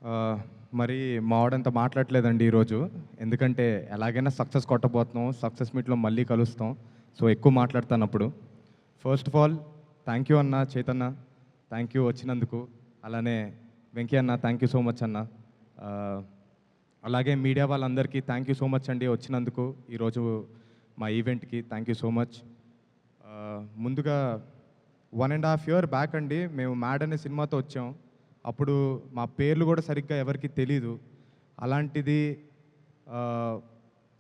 ఆహ్, మరి మావాడంత మాట్లాడట్లేదండి ఈరోజు. ఎందుకంటే ఎలాగైనా సక్సెస్ కొట్టబోతున్నాం. సక్సెస్ మీట్‌లో మళ్ళీ కలుస్తాం. సో, ఎక్కువ మాట్లాడతానప్పుడు. First of all thank you అన్న చైతన్య. థ్యాంక్ యూ వచ్చినందుకు. అలానే వెంకీ అన్న థ్యాంక్ యూ సో మచ్ అన్న. ఆహ్, అలాగే మీడియా వాళ్ళందరికీ థ్యాంక్ యూ సో మచ్ అండి వచ్చినందుకు. ఈరోజు మా ఈవెంట్‌కి థ్యాంక్ యూ సో మచ్. ముందుగా 1½ ఇయర్ బ్యాక్ అండి మేము 'మ్యాడ్' అనే సినిమాతో వచ్చాం. అప్పుడు మా పేర్లు కూడా సరిగ్గా ఎవరికీ తెలీదు. అలాంటిది ఆహ్,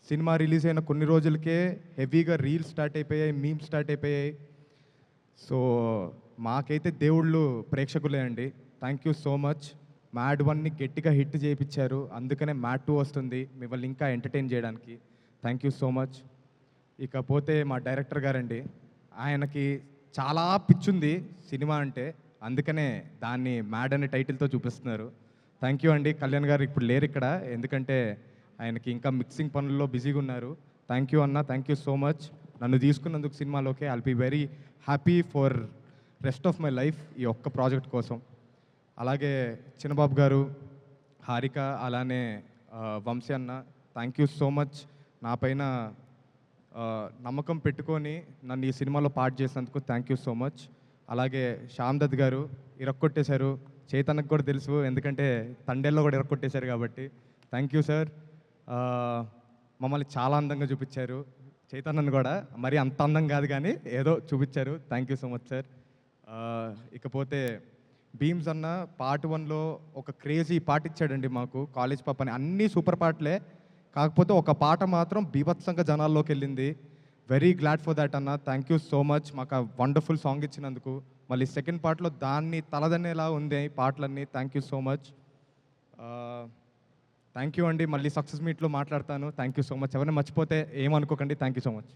సినిమా రిలీజ్ అయిన కొన్ని రోజులకే హెవీగా రీల్స్ స్టార్ట్ అయిపోయాయి, మీమ్స్ స్టార్ట్ అయిపోయాయి. సో, మాకైతే దేవుళ్ళు ప్రేక్షకులే అండి. Thank you so much. 'Mad 1'ని గట్టిగా హిట్ చేపిచ్చారు. అందుకనే 'మ్యాడ్ 2' వస్తుంది మిమ్మల్ని ఇంకా ఎంటర్‌టైన్ చేయడానికి. Thank you so much. ఇకపోతే మా డైరెక్టర్ గారండి. ఆయనకి చాలా పిచ్చుంది సినిమా అంటే. అందుకనే దాన్ని 'మ్యాడ్' అనే టైటిల్‌తో చూపిస్తున్నారు. థ్యాంక్ యూ అండి. కళ్యాణ్ గారు ఇప్పుడు లేరిక్కడ. ఎందుకంటే ఆయనకి ఇంకా మిక్సింగ్ పనుల్లో బిజీగా ఉన్నారు. థ్యాంక్ యూ అన్న. Thank you so much. నన్ను తీసుకున్నందుకు సినిమాలోకి. I'll be very happy for rest of my life ఈ ఒక్క ప్రాజెక్ట్ కోసం. అలాగే చిన్నబాబు గారు, హారిక, అలానే వంశీ అన్న థ్యాంక్ యూ సో మచ్. నా పైన నమ్మకం పెట్టుకొని నన్ను ఈ సినిమాలో పార్ట్ చేసినందుకు థ్యాంక్ యూ సో మచ్. అలాగే శ్యామ్ దత్ గారు ఇరక్కొట్టేశారు. చైతన్యకు కూడా తెలుసు, ఎందుకంటే తండేల్లో కూడా ఇరక్కొట్టేశారు కాబట్టి. Thank you sir. మమ్మల్ని చాలా అందంగా చూపించారు. చైతన్యను కూడా మరి అంత అందం కాదు కానీ ఏదో చూపించారు. Thank you so much sir. ఇకపోతే భీమ్స్ అన్న పార్ట్ 1లో ఒక క్రేజీ పాట ఇచ్చాడండి మాకు, కాలేజ్ పాప అని. అన్నీ సూపర్ పాటలే, కాకపోతే ఒక పాట మాత్రం బీభత్సంగా జనాల్లోకి వెళ్ళింది. వెరీ గ్లాడ్ ఫర్ దాట్ అన్న. థ్యాంక్ యూ సో మచ్ మాకు ఆ వండర్ఫుల్ సాంగ్ ఇచ్చినందుకు. మళ్ళీ సెకండ్ పార్ట్లో దాన్ని తలదన్నేలా ఉంది ఈ పాటలన్నీ. Thank you so much. Thank you అండి. మళ్ళీ సక్సెస్ మీట్లో మాట్లాడతాను. Thank you so much. ఎవరైనా మర్చిపోతే ఏమనుకోకండి. Thank you so much.